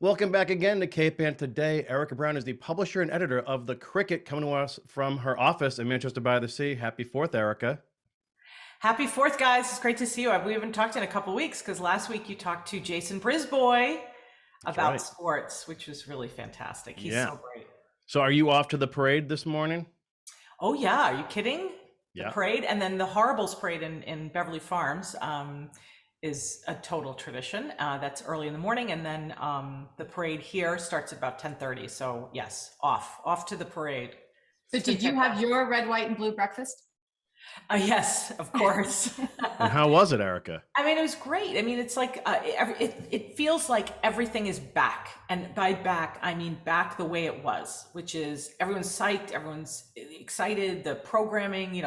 Welcome back again to Cape Ann Today. Erika Brown is the publisher and editor of The Cricket, coming to us from her office in Manchester by the Sea. Happy 4th, Erika. Happy 4th, guys. It's great to see you. We haven't talked in a couple weeks because last week you talked to Jason Brisboy That's about right. sports, which was really fantastic. He's Yeah. so great. So are you off to the parade this morning? Oh, yeah. Are you kidding? The Yeah. parade and then the Horribles parade in Beverly Farms is a total tradition. That's early in the morning. And then the parade here starts at about 10:30. So yes, off to the parade. So did you have your red, white, and blue breakfast? Yes, of course. And how was it, Erika? I mean, it was great. I mean, it's like it feels like everything is back, and by back I mean back the way it was, which is everyone's psyched, everyone's excited. The programming,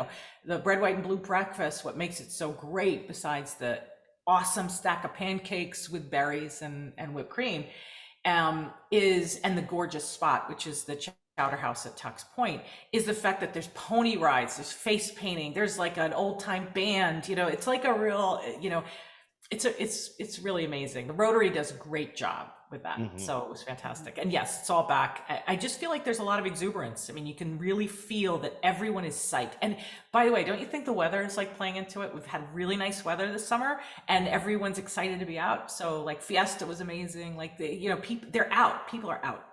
the red, white, and blue breakfast. What makes it so great, besides the awesome stack of pancakes with berries and whipped cream, is and the gorgeous spot, which is the Chowder House at Tux Point, is the fact that there's pony rides, there's face painting, there's like an old time band, it's like a real, it's really amazing. The Rotary does a great job with that. So it was fantastic. And yes, it's all back. I just feel like there's a lot of exuberance. I mean, you can really feel that everyone is psyched. And by the way, don't you think the weather is like playing into it? We've had really nice weather this summer and everyone's excited to be out. So like Fiesta was amazing. Like people, they're out, people are out.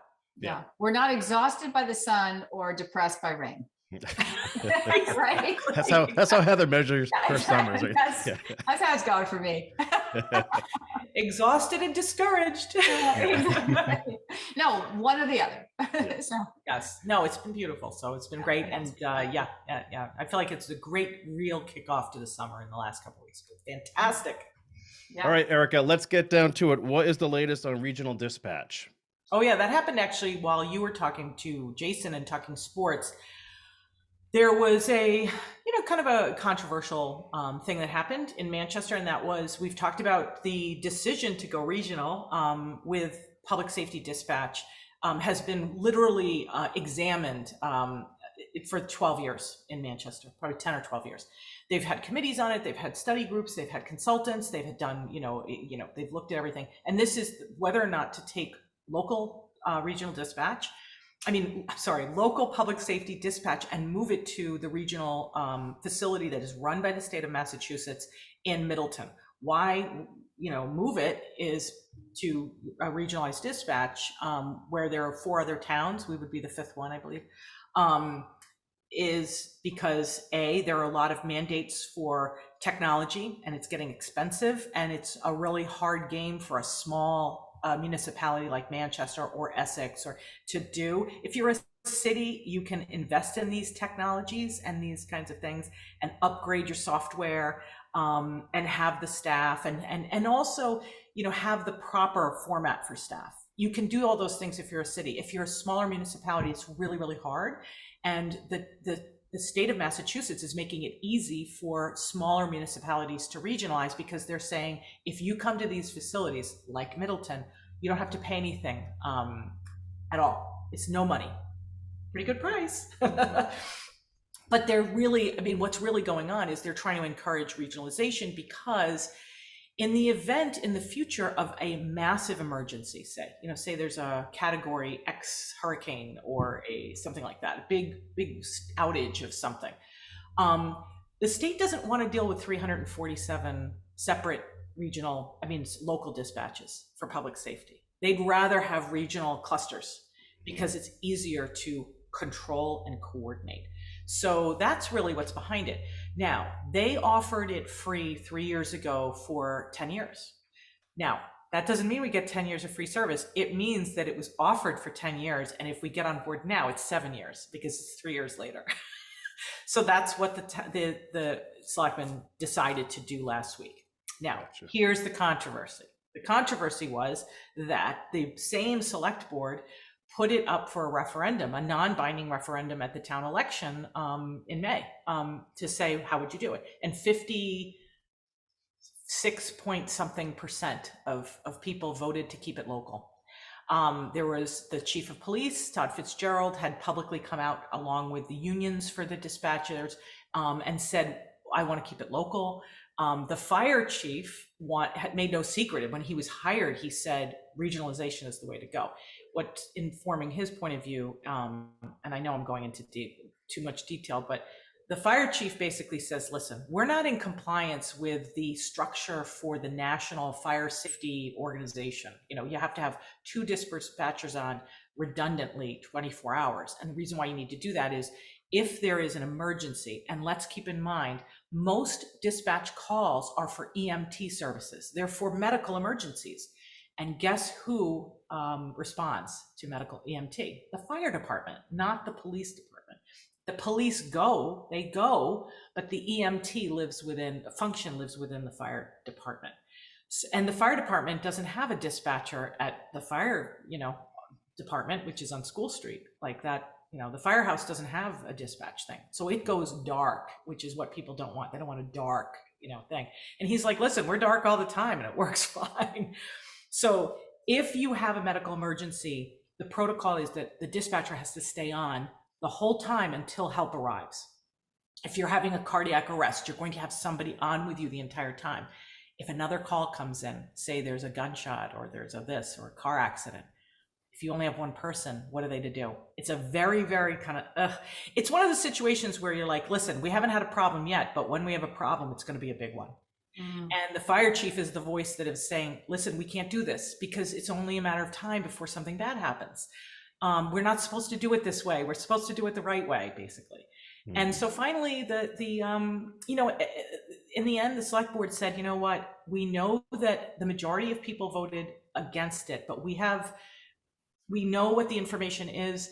Yeah. We're not exhausted by the sun or depressed by rain. Right? That's how Heather measures her summers. Right? That's how it's going for me. Exhausted and discouraged. No, one or the other. Yeah. So. Yes. No, it's been beautiful. So it's been great. And yeah. I feel like it's a great real kickoff to the summer in the last couple of weeks. Fantastic. Yeah. All right, Erika, let's get down to it. What is the latest on regional dispatch? Oh yeah, that happened actually while you were talking to Jason and talking sports. There was a, kind of a controversial thing that happened in Manchester, and that was, we've talked about the decision to go regional with public safety dispatch has been literally examined for 12 years in Manchester, probably 10 or 12 years. They've had committees on it, they've had study groups, they've had consultants, they've had done, they've looked at everything. And this is whether or not to take local regional dispatch, local public safety dispatch and move it to the regional facility that is run by the state of Massachusetts in Middleton. Why, move it is to a regionalized dispatch where there are 4 other towns. We would be the 5th one, I believe, is because there are a lot of mandates for technology and it's getting expensive and it's a really hard game for a small municipality like Manchester or Essex or to do. If you're a city, you can invest in these technologies and these kinds of things and upgrade your software and have the staff and also, have the proper format for staff. You can do all those things if you're a city. If you're a smaller municipality, it's really, really hard. And the state of Massachusetts is making it easy for smaller municipalities to regionalize because they're saying, if you come to these facilities like Middleton, you don't have to pay anything at all. It's no money. Pretty good price. But they're really, what's really going on is they're trying to encourage regionalization because in the event in the future of a massive emergency, say there's a category X hurricane or something like that, a big outage of something. The state doesn't want to deal with 347 separate local dispatches for public safety. They'd rather have regional clusters because it's easier to control and coordinate. So that's really what's behind it. Now, they offered it free 3 years ago for 10 years. Now, that doesn't mean we get 10 years of free service. It means that it was offered for 10 years. And if we get on board now, it's 7 years because it's 3 years later. So that's what the selectmen decided to do last week. Now, Here's the controversy. The controversy was that the same select board put it up for a referendum, a non-binding referendum at the town election in May to say, how would you do it? And 56 point something percent of people voted to keep it local. There was the chief of police, Todd Fitzgerald, had publicly come out along with the unions for the dispatchers and said, I want to keep it local. The fire chief had made no secret. When he was hired, he said regionalization is the way to go. What's informing his point of view, and I know I'm going into too much detail, but the fire chief basically says, listen, we're not in compliance with the structure for the National Fire Safety Organization. You have to have 2 dispatchers on redundantly 24 hours. And the reason why you need to do that is if there is an emergency, and let's keep in mind, most dispatch calls are for EMT services. They're for medical emergencies. And guess who responds to medical EMT? The fire department, not the police department. The police go, but the EMT function lives within the fire department. And the fire department doesn't have a dispatcher at the fire, department, which is on School Street, like that. The firehouse doesn't have a dispatch thing. So it goes dark, which is what people don't want. They don't want a dark, thing. And he's like, listen, we're dark all the time and it works fine. So if you have a medical emergency, the protocol is that the dispatcher has to stay on the whole time until help arrives. If you're having a cardiac arrest, you're going to have somebody on with you the entire time. If another call comes in, say there's a gunshot or there's a this or a car accident, if you only have one person, what are they to do? It's a very, very kind of, it's one of the situations where you're like, listen, we haven't had a problem yet, but when we have a problem, it's going to be a big one. And the fire chief is the voice that is saying, listen, we can't do this because it's only a matter of time before something bad happens. We're not supposed to do it this way. We're supposed to do it the right way, basically. And so finally, in the end, the select board said, you know what, we know that the majority of people voted against it, but we know what the information is.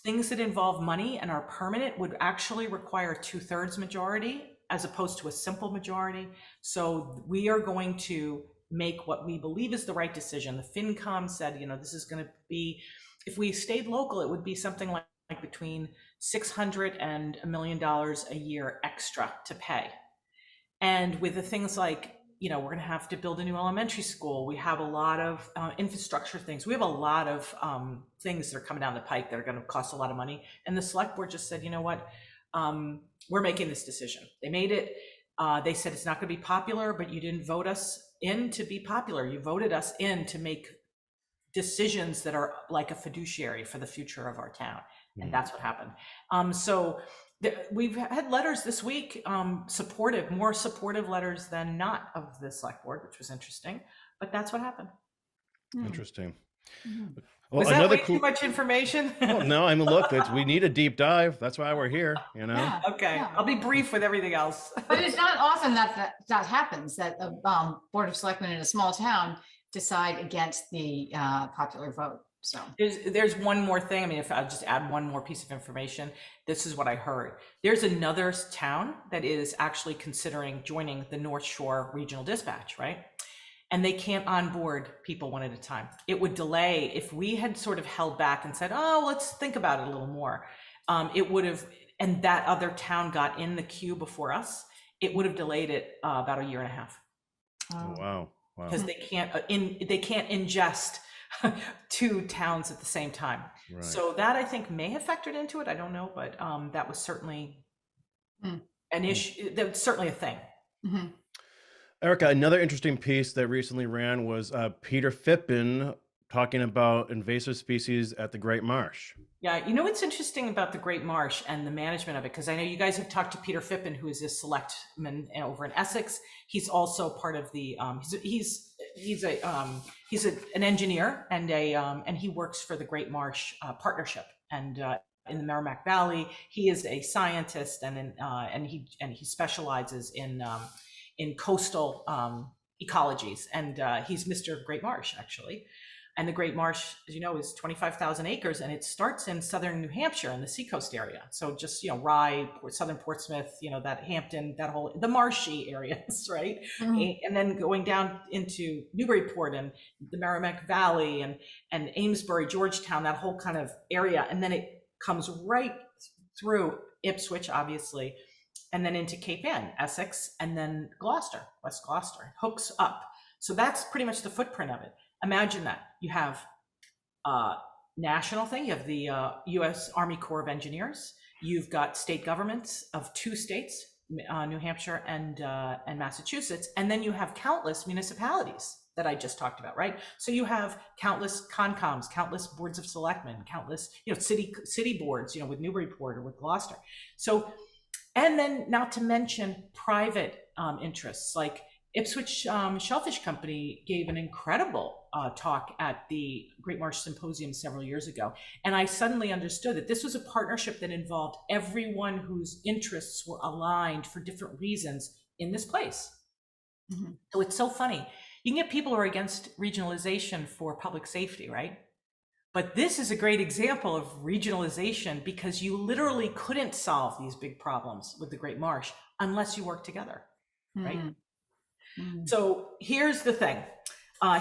Things that involve money and are permanent would actually require 2/3 majority as opposed to a simple majority. So we are going to make what we believe is the right decision. The FinCom said, this is going to be, if we stayed local, it would be something like between $600 and $1 million a year extra to pay. And with the things like, we're going to have to build a new elementary school. We have a lot of infrastructure things. We have a lot of things that are coming down the pike that are going to cost a lot of money. And the select board just said, you know what, we're making this decision. They made it. They said it's not going to be popular, but you didn't vote us in to be popular. You voted us in to make decisions that are like a fiduciary for the future of our town. And that's what happened. We've had letters this week, more supportive letters than not of the select board, which was interesting, but that's what happened. Interesting. Well, was that way too much information? Well, no, I mean, look, we need a deep dive. That's why we're here, Yeah, okay, yeah. I'll be brief with everything else. But it's not often that happens, that the Board of Selectmen in a small town decide against the popular vote. So there's one more thing. I mean, if I'll just add one more piece of information, this is what I heard. There's another town that is actually considering joining the North Shore Regional Dispatch, right? And they can't onboard people one at a time. It would delay, if we had sort of held back and said, oh, let's think about it a little more. It would have, and that other town got in the queue before us, it would have delayed it about 1.5 years. Oh, wow. Because they can't ingest 2 towns at the same time. Right. So that I think may have factored into it. I don't know, but that was certainly an issue. That was certainly a thing. Mm-hmm. Erika, another interesting piece that recently ran was Peter Phippen talking about invasive species at the Great Marsh. Yeah, what's interesting about the Great Marsh and the management of it, because I know you guys have talked to Peter Phippen, who is a selectman over in Essex. He's also part of the he's an engineer and he works for the Great Marsh Partnership and in the Merrimack Valley. He is a scientist and he specializes in coastal ecologies, and he's Mr. Great Marsh, actually. And the Great Marsh, as you know, is 25,000 acres, and it starts in southern New Hampshire in the seacoast area. So just, Rye, southern Portsmouth, that Hampton, the marshy areas, right? Mm-hmm. And then going down into Newburyport and the Merrimack Valley and Amesbury, Georgetown, that whole kind of area. And then it comes right through Ipswich, obviously, and then into Cape Ann, Essex, and then Gloucester, West Gloucester, hooks up. So that's pretty much the footprint of it. Imagine that. You have a national thing. You have the U.S. Army Corps of Engineers. You've got state governments of 2 states. New Hampshire and Massachusetts. And then you have countless municipalities that I just talked about, right? So you have countless Concoms, countless boards of selectmen, countless, city boards, with Newburyport or with Gloucester. So, and then not to mention private interests, like Ipswich Shellfish Company gave an incredible talk at the Great Marsh Symposium several years ago. And I suddenly understood that this was a partnership that involved everyone whose interests were aligned for different reasons in this place. Mm-hmm. So it's so funny. You can get people who are against regionalization for public safety, right? But this is a great example of regionalization because you literally couldn't solve these big problems with the Great Marsh unless you work together, right? Mm-hmm. So here's the thing.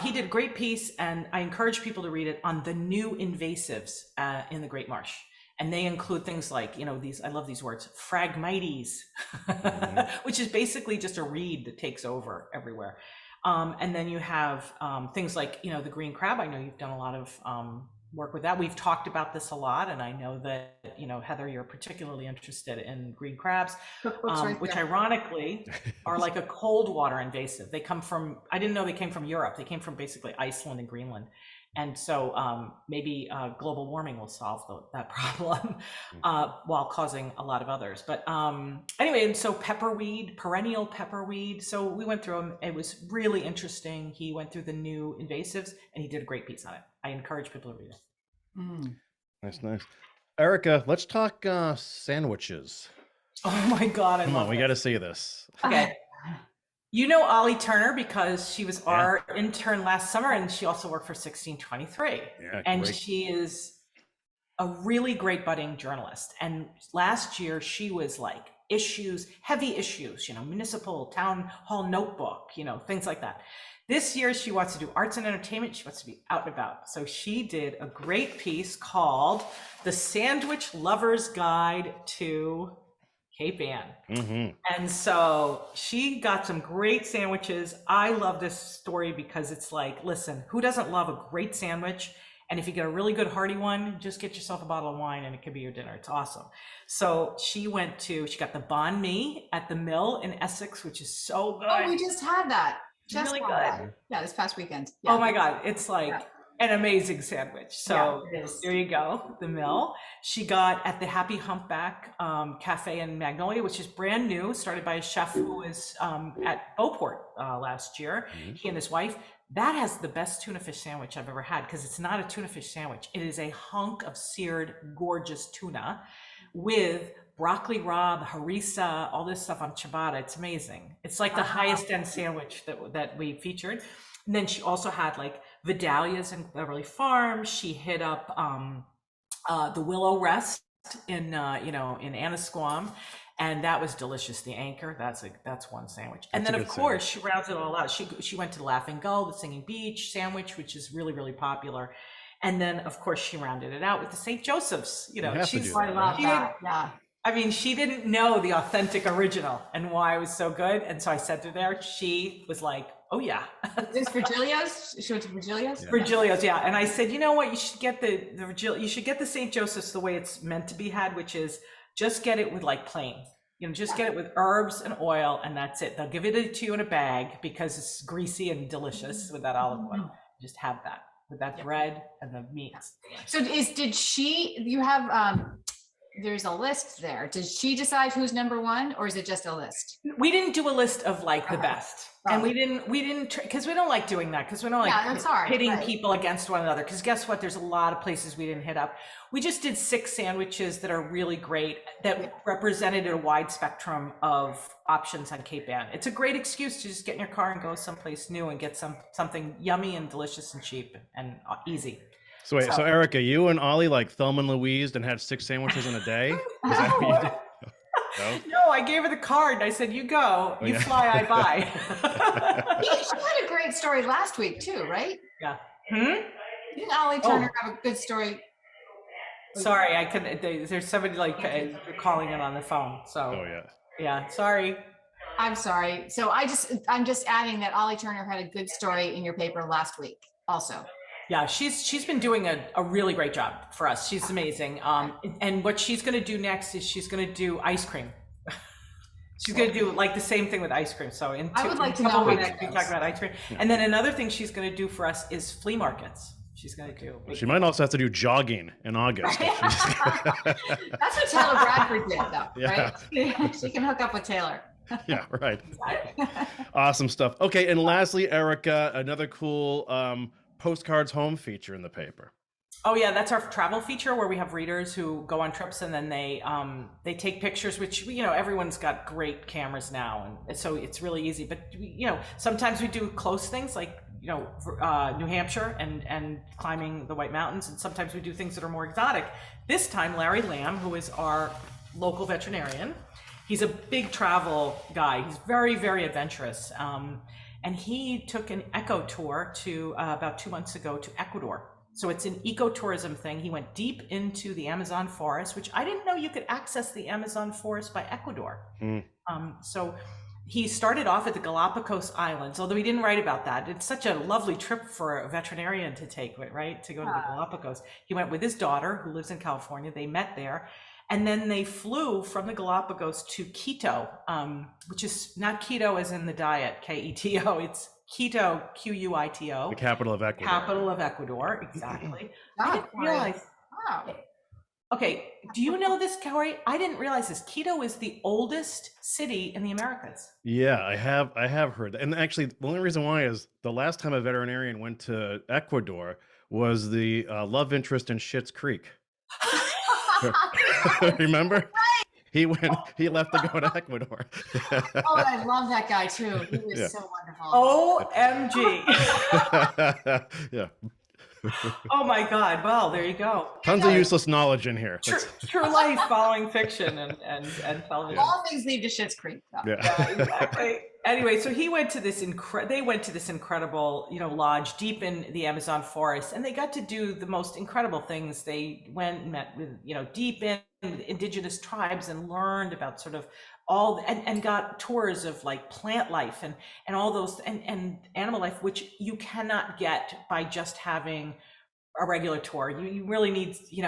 He did a great piece, and I encourage people to read it, on the new invasives in the Great Marsh. And they include things like, these, I love these words, Phragmites, mm-hmm. which is basically just a reed that takes over everywhere. And then you have things like, the green crab. I know you've done a lot of work with that. We've talked about this a lot, and I know that, Heather, you're particularly interested in green crabs, which ironically are like a cold water invasive. They come from, I didn't know they came from Europe. They came from basically Iceland and Greenland. And so maybe global warming will solve that problem while causing a lot of others. But anyway, and so pepperweed, perennial pepperweed. So we went through them. It was really interesting. He went through the new invasives, and he did a great piece on it. I encourage people to read it. Nice. Erika, let's talk sandwiches. Oh my God. Come on, we got to see this. Okay. Ollie Turner because she was our intern last summer, and she also worked for 1623. Yeah, and great. She is a really great budding journalist. And last year she was like heavy issues, municipal town hall notebook, things like that. This year she wants to do arts and entertainment. She wants to be out and about. So she did a great piece called The Sandwich Lover's Guide to Cape Ann. Mm-hmm. And so she got some great sandwiches. I love this story because it's like, listen, who doesn't love a great sandwich? And if you get a really good hearty one, just get yourself a bottle of wine and it could be your dinner. It's awesome. So she got the banh mi at the Mill in Essex, which is so good. Oh, we just had that. Just really good. That. Yeah, this past weekend. Yeah. Oh my God. It's like an amazing sandwich. So there you go, the Mill. She got at the Happy Humpback Cafe in Magnolia, which is brand new, started by a chef who was at Beauport last year. Mm-hmm. He and his wife. That has the best tuna fish sandwich I've ever had because it's not a tuna fish sandwich. It is a hunk of seared, gorgeous tuna with broccoli rabe, harissa, all this stuff on ciabatta. It's amazing. It's like the highest end sandwich that we featured. And then she also had like Vidalia's in Beverly Farms. She hit up the Willow Rest in Annisquam, and that was delicious. The Anchor, that's one sandwich. And then of course she rounds it all out. She went to the Laughing Gull, the Singing Beach sandwich, which is really, really popular. And then of course she rounded it out with the St. Joseph's. I mean, she didn't know the authentic original and why it was so good. And so I sent her there. She was like, oh yeah. Is this Virgilio's? She went to Virgilio's? Yeah. Virgilio's, yeah. And I said, you know what? You should get you should get the St. Joseph's the way it's meant to be had, which is just get it with like plain. Just get it with herbs and oil, and that's it. They'll give it to you in a bag because it's greasy and delicious with that olive oil. Just have that with that bread and the meats. So you have there's a list there. Did she decide who's number one, or is it just a list? We didn't do a list of like the best. And we didn't because we don't like doing that, because we don't like pitting people against one another, because guess what, there's a lot of places we didn't hit up. We just did 6 sandwiches that are really great, that represented a wide spectrum of options on Cape Ann. It's a great excuse to just get in your car and go someplace new and get something yummy and delicious and cheap and easy. So wait, so Erika, you and Ollie like Thelma and Louise and had 6 sandwiches in a day? Is that what you did? No, I gave her the card. I said, you go, you fly, I buy. She had a great story last week too, right? Yeah. Didn't Ollie Turner have a good story? Sorry, I couldn't. There's somebody like calling in on the phone. So. Oh yeah. Yeah. Sorry. I'm sorry. So I'm just adding that Ollie Turner had a good story in your paper last week also. Yeah, she's been doing a really great job for us. She's amazing. And what she's going to do next is she's going to do ice cream. She's going to do like the same thing with ice cream. So in I would like to a couple know weeks, what we it talk is. about ice cream. And then another thing she's going to do for us is flea markets. She's going to do. She might also have to do jogging in August. That's what Taylor Bradford did, though, Yeah. right? She can hook up with Taylor. Yeah, right. Awesome stuff. Okay, and lastly, Erika, another cool postcards home feature in the paper. Oh yeah, that's our travel feature where we have readers who go on trips and then they take pictures, which everyone's got great cameras now, and so it's really easy. But sometimes we do close things like New Hampshire and climbing the White Mountains, and sometimes we do things that are more exotic. This time, Larry Lamb, who is our local veterinarian, he's a big travel guy. He's very, very adventurous, and he took an eco tour to about 2 months ago to Ecuador. So it's an ecotourism thing. He went deep into the Amazon forest, which I didn't know you could access the Amazon forest by Ecuador. So he started off at the Galapagos Islands, although he didn't write about that. It's such a lovely trip for a veterinarian to take, right? To go to the Galapagos. He went with his daughter, who lives in California. They met there. And then they flew from the Galapagos to Quito, which is not keto as in the diet, K-E-T-O. It's Quito, Q-U-I-T-O. The capital of Ecuador. Capital of Ecuador, exactly. I God, didn't realize. Wow. Okay, do you know this, Kory? I didn't realize this. Quito is the oldest city in the Americas. Yeah, I have heard that. And actually, the only reason why is the last time a veterinarian went to Ecuador was the love interest in Schitt's Creek. Remember? He left to go to Ecuador. Oh, I love that guy too. He was so wonderful. OMG. Yeah. Oh my God. Well, there you go. Tons of useless knowledge in here. True life following fiction and television. All things lead to Schitt's Creek, though. Yeah, exactly. Anyway, so they went to this incredible, lodge deep in the Amazon forest, and they got to do the most incredible things. They went and met with, deep in indigenous tribes and learned about sort of all and got tours of like plant life and all those and animal life, which you cannot get by just having a regular tour. You really need, he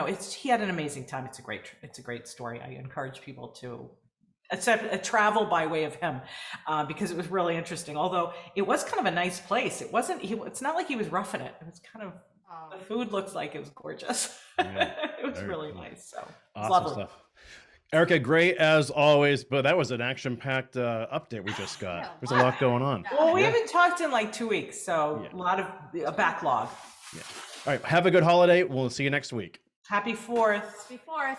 had an amazing time. It's a great story. I encourage people to travel by way of him because it was really interesting. Although it was kind of a nice place. It's not like he was roughing it. It was kind of, the food looks like it was gorgeous. Yeah, it was really nice. So awesome lovely stuff. Erika, great as always, but that was an action-packed update we just got. There's a lot going on. Well, we haven't talked in like 2 weeks, so a lot of a backlog. Yeah. All right, have a good holiday. We'll see you next week. Happy 4th. Happy 4th.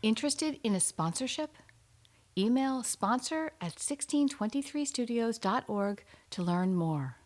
Interested in a sponsorship? Email sponsor@1623studios.org to learn more.